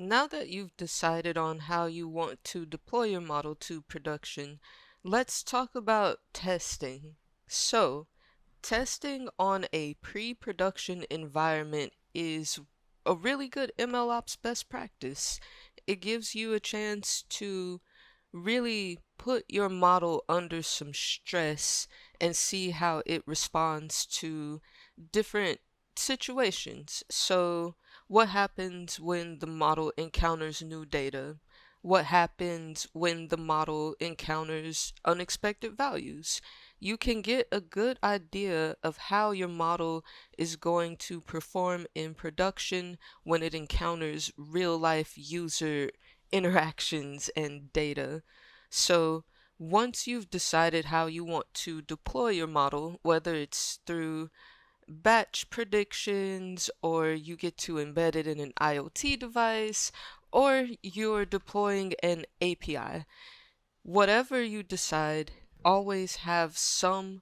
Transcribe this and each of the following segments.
Now that you've decided on how you want to deploy your model to production, let's talk about testing. So, testing on a pre-production environment is a really good MLOps best practice. It gives you a chance to really put your model under some stress and see how it responds to different situations. So, what happens when the model encounters new data? What happens when the model encounters unexpected values? You can get a good idea of how your model is going to perform in production when it encounters real life user interactions and data. So once you've decided how you want to deploy your model, whether it's through batch predictions or you get to embed it in an IoT device or you're deploying an API, whatever you decide, always have some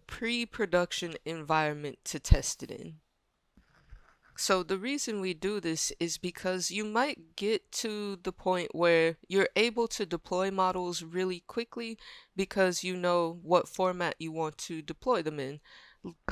pre-production environment to test it in. So the reason we do this is because you might get to the point where you're able to deploy models really quickly because you know what format you want to deploy them in.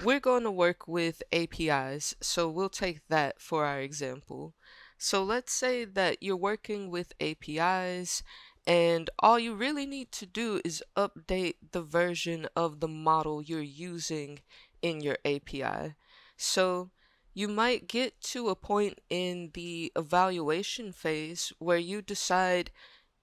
We're going to work with APIs, so we'll take that for our example. So let's say that you're working with APIs and all you really need to do is update the version of the model you're using in your API. So you might get to a point in the evaluation phase where you decide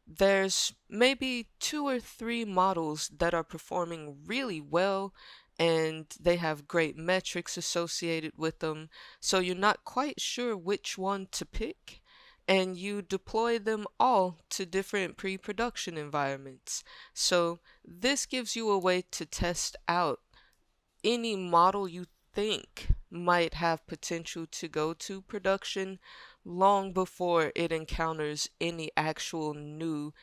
there's maybe two or three models that are performing really well and they have great metrics associated with them, so you're not quite sure which one to pick, and you deploy them all to different pre-production environments. So this gives you a way to test out any model you think might have potential to go to production long before it encounters any actual new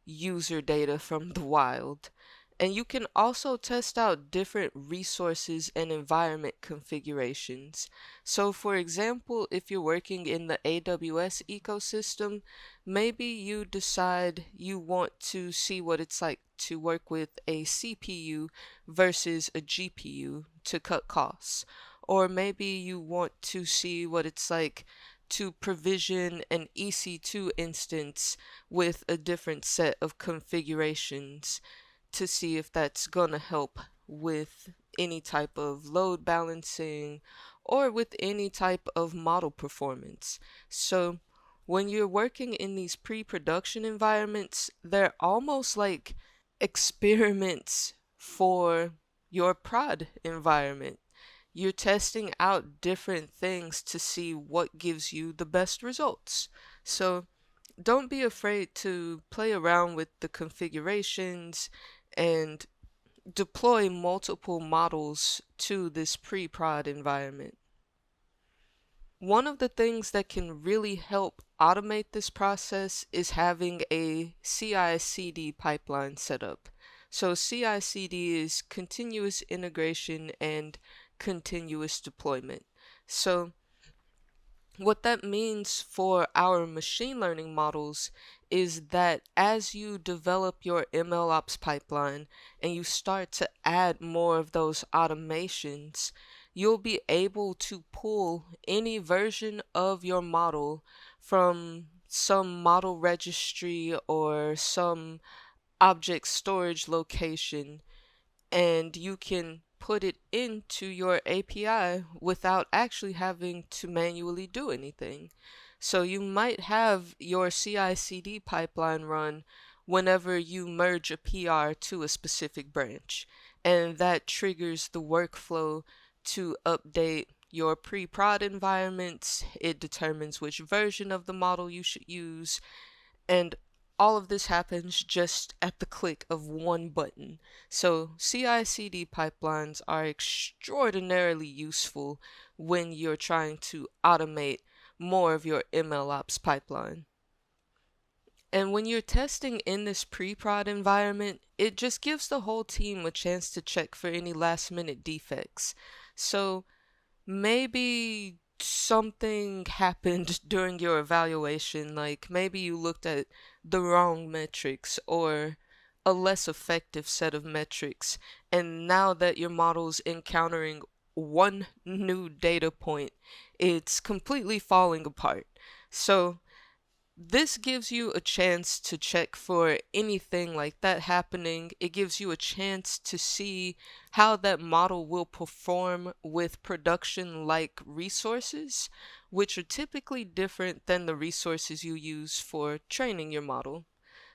user data from the wild. And you can also test out different resources and environment configurations. So for example, if you're working in the AWS ecosystem, maybe you decide you want to see what it's like to work with a CPU versus a GPU to cut costs. Or maybe you want to see what it's like to provision an EC2 instance with a different set of configurations to see if that's gonna help with any type of load balancing or with any type of model performance. So when you're working in these pre-production environments, they're almost like experiments for your prod environment. You're testing out different things to see what gives you the best results. So don't be afraid to play around with the configurations and deploy multiple models to this pre-prod environment. One of the things that can really help automate this process is having a CI/CD pipeline set up. So CI/CD is continuous integration and continuous deployment. So what that means for our machine learning models is that as you develop your MLOps pipeline and you start to add more of those automations, you'll be able to pull any version of your model from some model registry or some object storage location, and you can put it into your API without actually having to manually do anything. So you might have your CI/CD pipeline run whenever you merge a PR to a specific branch, and that triggers the workflow to update your pre-prod environments. It determines which version of the model you should use, and all of this happens just at the click of one button. So CI/CD pipelines are extraordinarily useful when you're trying to automate more of your MLOps pipeline. And when you're testing in this pre-prod environment, it just gives the whole team a chance to check for any last minute defects. So maybe something happened during your evaluation, like maybe you looked at the wrong metrics or a less effective set of metrics, and now that your model's encountering one new data point, it's completely falling apart. So this gives you a chance to check for anything like that happening. It gives you a chance to see how that model will perform with production-like resources, which are typically different than the resources you use for training your model.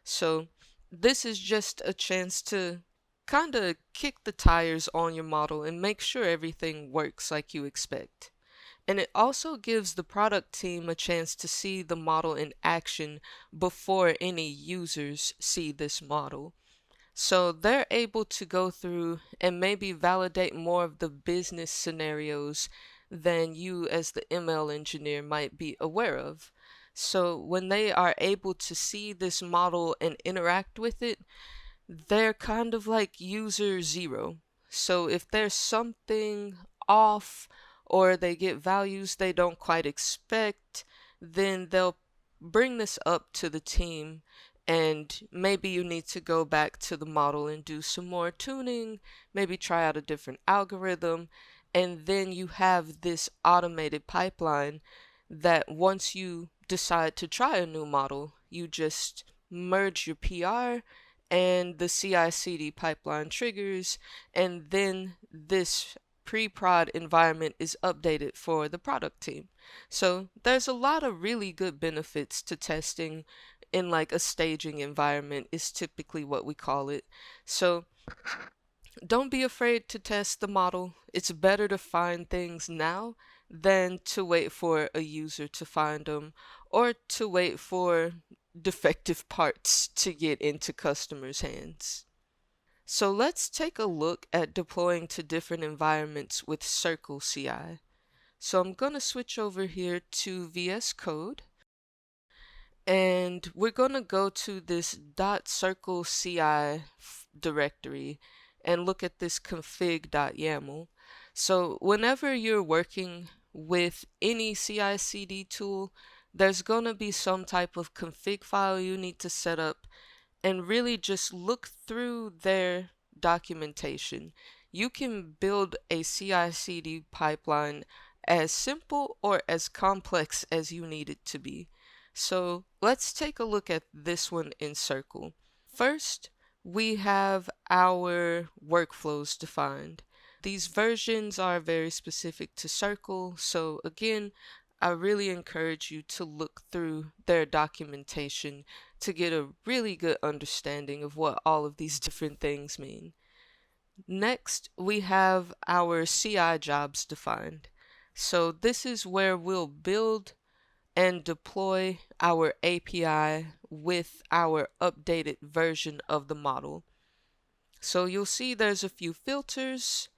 So this is just a chance to kind of kick the tires on your model and make sure everything works like you expect. And it also gives the product team a chance to see the model in action before any users see this model. So they're able to go through and maybe validate more of the business scenarios than you as the ML engineer might be aware of. So when they are able to see this model and interact with it, they're kind of like user zero. So if there's something off or they get values they don't quite expect, then they'll bring this up to the team, and maybe you need to go back to the model and do some more tuning, maybe try out a different algorithm, and then you have this automated pipeline that once you decide to try a new model, you just merge your PR and the CI/CD pipeline triggers, and then this pre-prod environment is updated for the product team. So there's a lot of really good benefits to testing in like a staging environment is typically what we call it. So don't be afraid to test the model. It's better to find things now than to wait for a user to find them or to wait for defective parts to get into customers' hands. So let's take a look at deploying to different environments with Circle CI. So I'm going to switch over here to VS Code, and we're going to go to this .circleci directory and look at this config.yaml. So whenever you're working with any CI/CD tool, there's going to be some type of config file you need to set up, and really just look through their documentation. You can build a CI/CD pipeline as simple or as complex as you need it to be. So let's take a look at this one in Circle. First, we have our workflows defined. These versions are very specific to Circle, so again, I really encourage you to look through their documentation to get a really good understanding of what all of these different things mean. Next, we have our CI jobs defined. So this is where we'll build and deploy our API with our updated version of the model. So you'll see there's a few filters,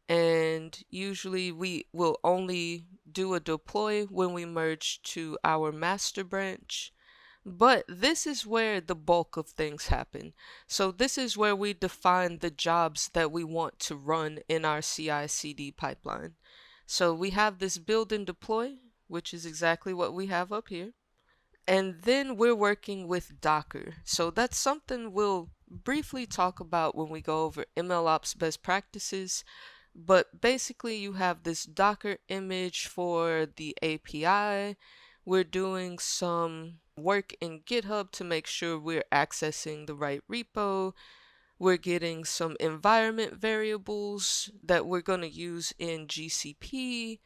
and usually we will only do a deploy when we merge to our master branch. But this is where the bulk of things happen. So this is where we define the jobs that we want to run in our CI/CD pipeline. So we have this build and deploy, which is exactly what we have up here. And then we're working with Docker. So that's something we'll briefly talk about when we go over MLOps best practices. But basically you have this Docker image for the API. We're doing some work in GitHub to make sure we're accessing the right repo. We're getting some environment variables that we're going to use in GCP.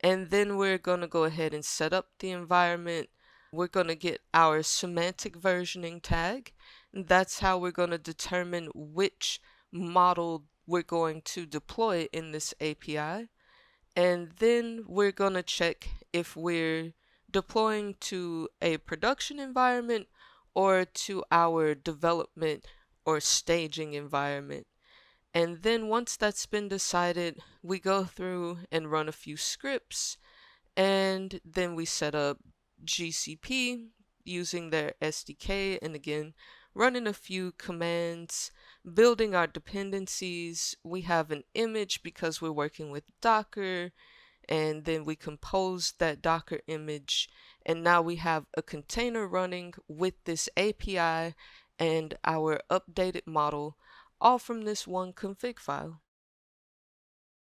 And then we're going to go ahead and set up the environment. We're going to get our semantic versioning tag. That's how we're going to determine which model we're going to deploy in this API. And then we're going to check if we're deploying to a production environment or to our development or staging environment. And then once that's been decided, we go through and run a few scripts, and then we set up GCP using their SDK, and again, running a few commands, building our dependencies. We have an image because we're working with Docker, and then we compose that Docker image, and now we have a container running with this API and our updated model, all from this one config file.